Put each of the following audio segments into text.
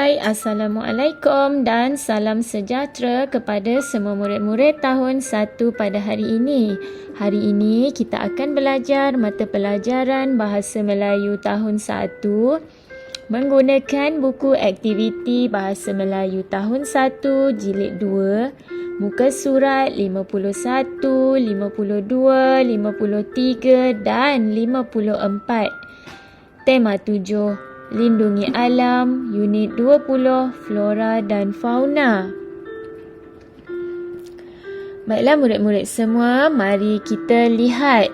Hai, Assalamualaikum dan salam sejahtera kepada semua murid-murid tahun 1 pada hari ini. Hari ini kita akan belajar mata pelajaran Bahasa Melayu tahun 1 menggunakan buku aktiviti Bahasa Melayu tahun 1 jilid 2, muka surat 51, 52, 53 dan 54. Tema 7. Lindungi alam, unit 20, flora dan fauna. Baiklah murid-murid semua, mari kita lihat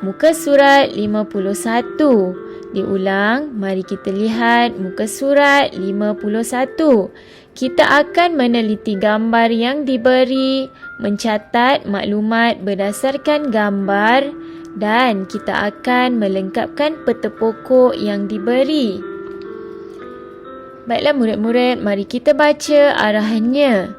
muka surat 51. Diulang, mari kita lihat muka surat 51. Kita akan meneliti gambar yang diberi, mencatat maklumat berdasarkan gambar dan kita akan melengkapkan peta pokok yang diberi. Baiklah murid-murid, mari kita baca arahannya.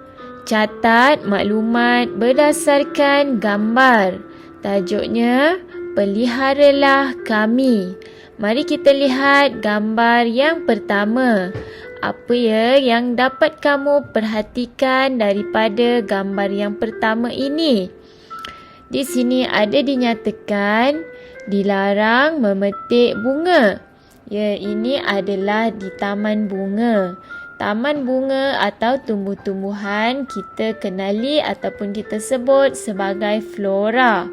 Catat maklumat berdasarkan gambar. Tajuknya, peliharalah kami. Mari kita lihat gambar yang pertama. Apa yang dapat kamu perhatikan daripada gambar yang pertama ini? Di sini ada dinyatakan dilarang memetik bunga. Ya, ini adalah di taman bunga. Taman bunga atau tumbuh-tumbuhan kita kenali ataupun kita sebut sebagai flora.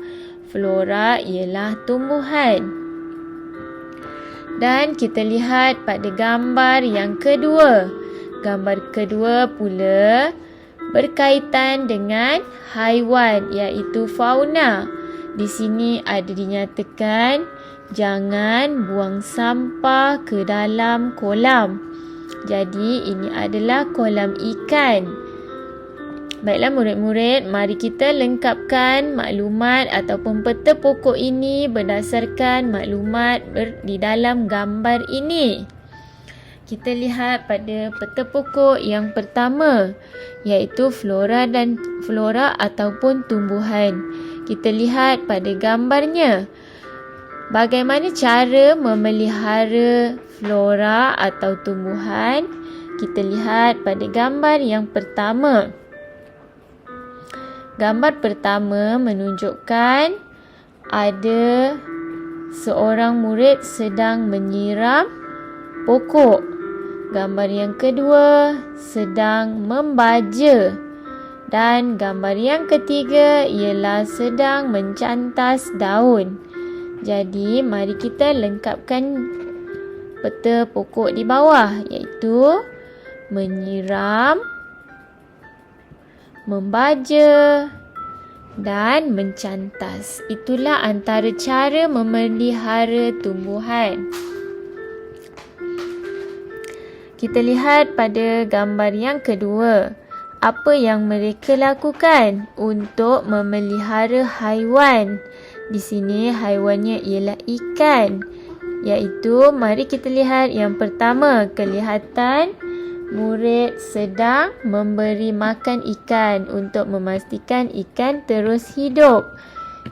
Flora ialah tumbuhan. Dan kita lihat pada gambar yang kedua. Gambar kedua pula berkaitan dengan haiwan iaitu fauna. Di sini ada dinyatakan jangan buang sampah ke dalam kolam. Jadi ini adalah kolam ikan. Baiklah murid-murid, mari kita lengkapkan maklumat ataupun peta pokok ini berdasarkan maklumat di dalam gambar ini. Kita lihat pada peta pokok yang pertama iaitu flora ataupun tumbuhan. Kita lihat pada gambarnya. Bagaimana cara memelihara flora atau tumbuhan? Kita lihat pada gambar yang pertama. Gambar pertama menunjukkan ada seorang murid sedang menyiram pokok. Gambar yang kedua sedang membaja. Dan gambar yang ketiga ialah sedang mencantas daun. Jadi, mari kita lengkapkan peta pokok di bawah iaitu menyiram, membaja dan mencantas. Itulah antara cara memelihara tumbuhan. Kita lihat pada gambar yang kedua. Apa yang mereka lakukan untuk memelihara haiwan? Di sini haiwannya ialah ikan. Iaitu, mari kita lihat yang pertama. Kelihatan murid sedang memberi makan ikan untuk memastikan ikan terus hidup.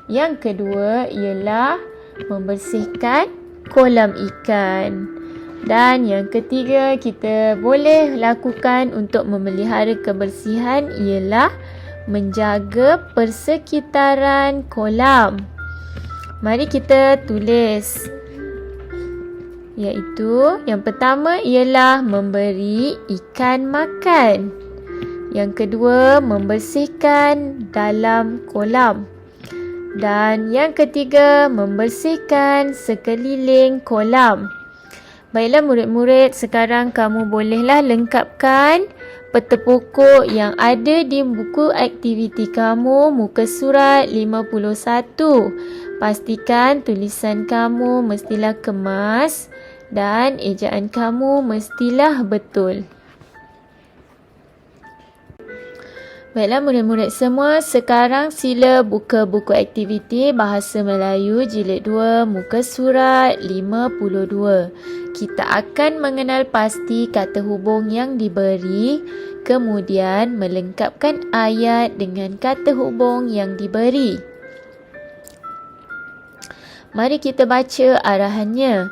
Yang kedua ialah membersihkan kolam ikan. Dan yang ketiga kita boleh lakukan untuk memelihara kebersihan ialah menjaga persekitaran kolam. Mari kita tulis. Iaitu yang pertama ialah memberi ikan makan. Yang kedua membersihkan dalam kolam. Dan yang ketiga membersihkan sekeliling kolam. Baiklah murid-murid, sekarang kamu bolehlah lengkapkan peta pokok yang ada di buku aktiviti kamu muka surat 51. Pastikan tulisan kamu mestilah kemas dan ejaan kamu mestilah betul. Baiklah murid-murid semua, sekarang sila buka buku aktiviti Bahasa Melayu jilid 2 muka surat 52. Kita akan mengenal pasti kata hubung yang diberi, kemudian melengkapkan ayat dengan kata hubung yang diberi. Mari kita baca arahannya.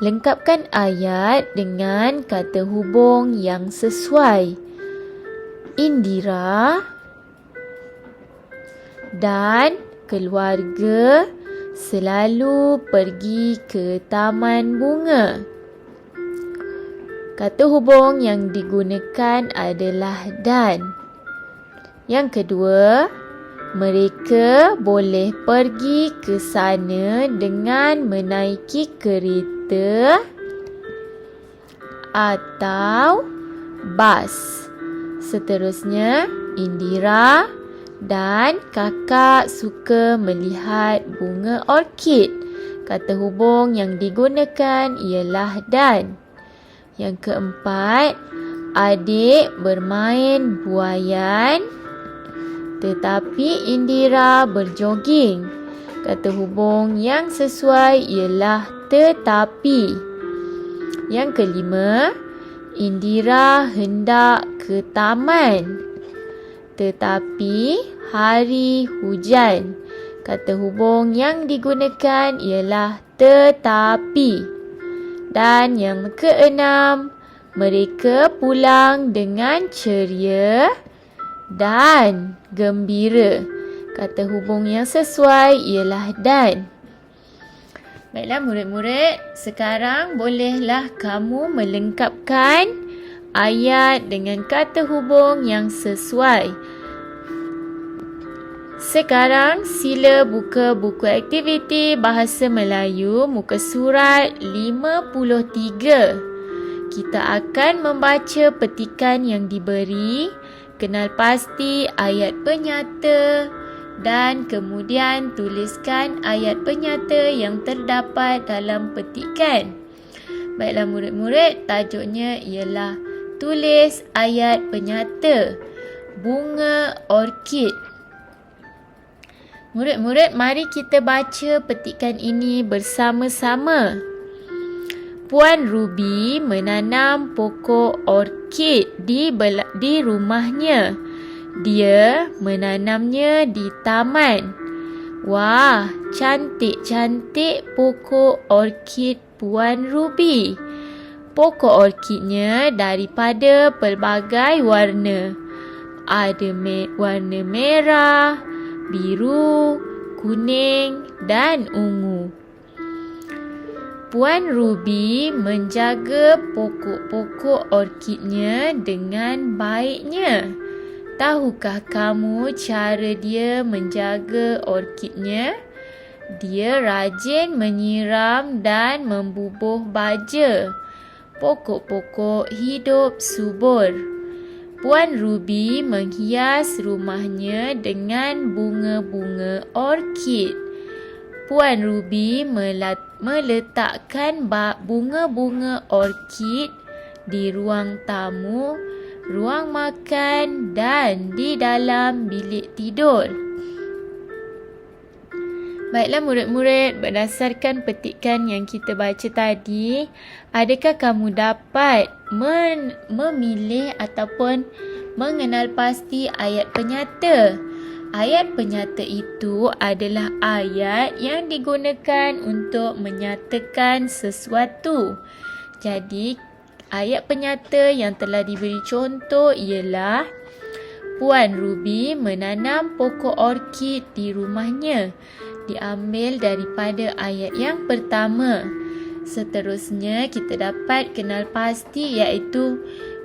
Lengkapkan ayat dengan kata hubung yang sesuai. Indira dan keluarga selalu pergi ke taman bunga. Kata hubung yang digunakan adalah dan. Yang kedua, mereka boleh pergi ke sana dengan menaiki kereta atau bas. Seterusnya, Indira dan kakak suka melihat bunga orkid. Kata hubung yang digunakan ialah dan. Yang keempat, adik bermain buaian tetapi Indira berjoging. Kata hubung yang sesuai ialah tetapi. Yang kelima, Indira hendak ke taman tetapi hari hujan. Kata hubung yang digunakan ialah tetapi. Dan yang keenam, mereka pulang dengan ceria dan gembira. Kata hubung yang sesuai ialah dan. Baiklah murid-murid, sekarang bolehlah kamu melengkapkan ayat dengan kata hubung yang sesuai. Sekarang sila buka buku aktiviti Bahasa Melayu muka surat 53. Kita akan membaca petikan yang diberi, kenal pasti ayat penyata dan kemudian tuliskan ayat penyata yang terdapat dalam petikan. Baiklah murid-murid, tajuknya ialah tulis ayat penyata bunga orkid. Murid-murid, mari kita baca petikan ini bersama-sama. Puan Ruby menanam pokok orkid di rumahnya. Dia menanamnya di taman. Wah, cantik-cantik pokok orkid Puan Ruby. Pokok orkidnya daripada pelbagai warna. Ada warna merah, biru, kuning dan ungu. Puan Ruby menjaga pokok-pokok orkidnya dengan baiknya. Tahukah kamu cara dia menjaga orkidnya? Dia rajin menyiram dan membubuh baja. Pokok-pokok hidup subur. Puan Ruby menghias rumahnya dengan bunga-bunga orkid. Puan Ruby meletakkan bunga-bunga orkid di ruang tamu, ruang makan dan di dalam bilik tidur. Baiklah murid-murid, berdasarkan petikan yang kita baca tadi, adakah kamu dapat memilih ataupun mengenal pasti ayat penyata? Ayat penyata itu adalah ayat yang digunakan untuk menyatakan sesuatu. Jadi, ayat penyata yang telah diberi contoh ialah Puan Ruby menanam pokok orkid di rumahnya. Diambil daripada ayat yang pertama. Seterusnya kita dapat kenal pasti iaitu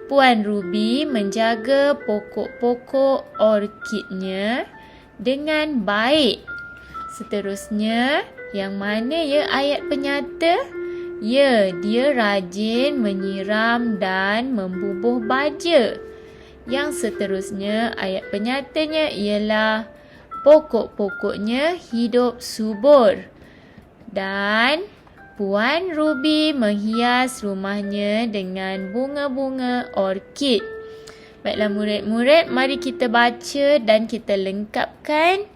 Puan Ruby menjaga pokok-pokok orkidnya dengan baik. Seterusnya, yang mana ya ayat penyata? Ya, dia rajin menyiram dan membubuh baja. Yang seterusnya, ayat penyatanya ialah pokok-pokoknya hidup subur. Dan Puan Ruby menghias rumahnya dengan bunga-bunga orkid. Baiklah murid-murid, mari kita baca dan kita lengkapkan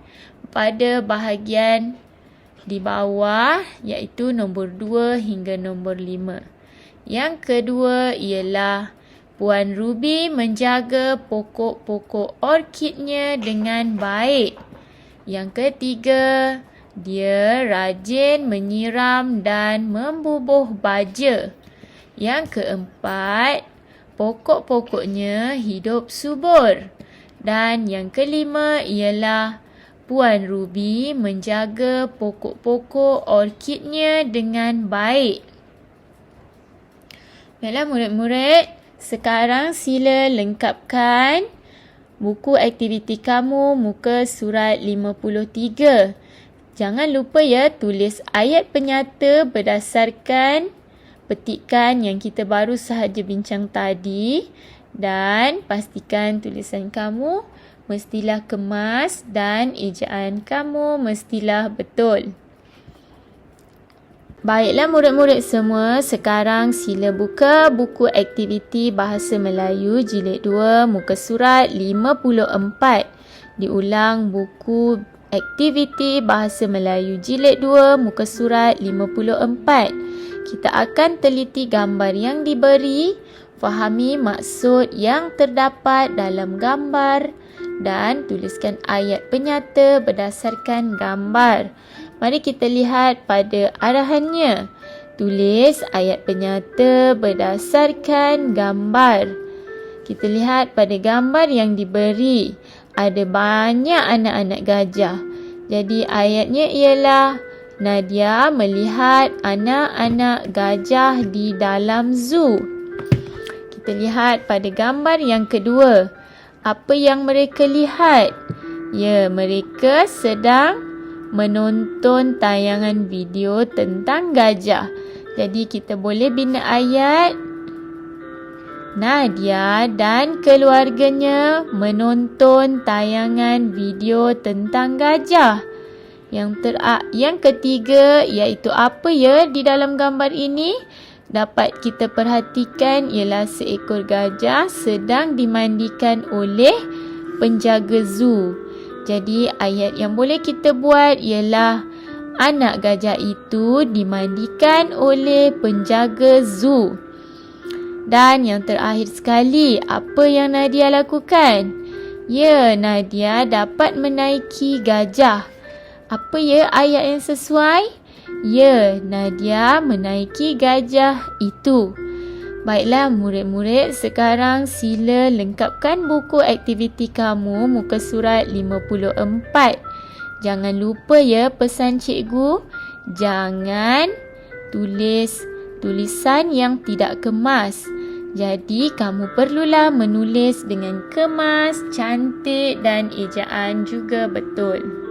pada bahagian di bawah iaitu nombor 2 hingga nombor 5. Yang kedua ialah Puan Ruby menjaga pokok-pokok orkidnya dengan baik. Yang ketiga, Dia rajin menyiram dan membubuh baja. Yang keempat, pokok-pokoknya hidup subur. Dan yang kelima ialah Puan Ruby menjaga pokok-pokok orkidnya dengan baik. Baiklah murid-murid, sekarang sila lengkapkan buku aktiviti kamu muka surat 53. Jangan lupa ya tulis ayat penyata berdasarkan petikan yang kita baru sahaja bincang tadi dan pastikan tulisan kamu mestilah kemas dan ejaan kamu mestilah betul. Baiklah murid-murid semua, sekarang sila buka buku aktiviti Bahasa Melayu Jilid 2 muka surat 54. Diulang buku aktiviti Bahasa Melayu Jilid 2 muka surat 54. Kita akan teliti gambar yang diberi, fahami maksud yang terdapat dalam gambar dan tuliskan ayat penyata berdasarkan gambar. Mari kita lihat pada arahannya. Tulis ayat penyata berdasarkan gambar. Kita lihat pada gambar yang diberi. Ada banyak anak-anak gajah. Jadi ayatnya ialah Nadia melihat anak-anak gajah di dalam zoo. Kita lihat pada gambar yang kedua. Apa yang mereka lihat? Ya, mereka sedang menonton tayangan video tentang gajah. Jadi kita boleh bina ayat. Nadia dan keluarganya menonton tayangan video tentang gajah. Yang ketiga iaitu apa ya di dalam gambar ini? Dapat kita perhatikan ialah seekor gajah sedang dimandikan oleh penjaga zoo. Jadi ayat yang boleh kita buat ialah anak gajah itu dimandikan oleh penjaga zoo. Dan yang terakhir sekali, apa yang Nadia lakukan? Ya, Nadia dapat menaiki gajah. Apa ya ayat yang sesuai? Ya, Nadia menaiki gajah itu. Baiklah murid-murid, sekarang sila lengkapkan buku aktiviti kamu muka surat 54. Jangan lupa ya pesan cikgu, jangan tulis tulisan yang tidak kemas. Jadi kamu perlulah menulis dengan kemas, cantik dan ejaan juga betul.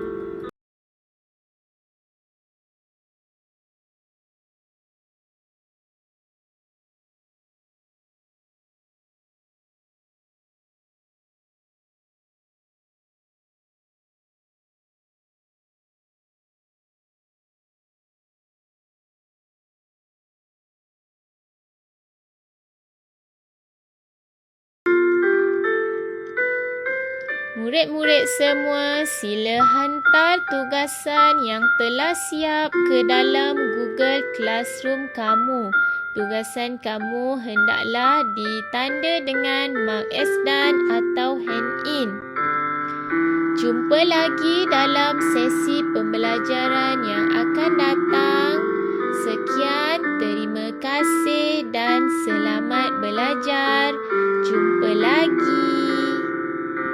Murid-murid semua, sila hantar tugasan yang telah siap ke dalam Google Classroom kamu. Tugasan kamu hendaklah ditanda dengan mark S dan atau hand in. Jumpa lagi dalam sesi pembelajaran yang akan datang. Sekian, terima kasih dan selamat belajar. Jumpa lagi.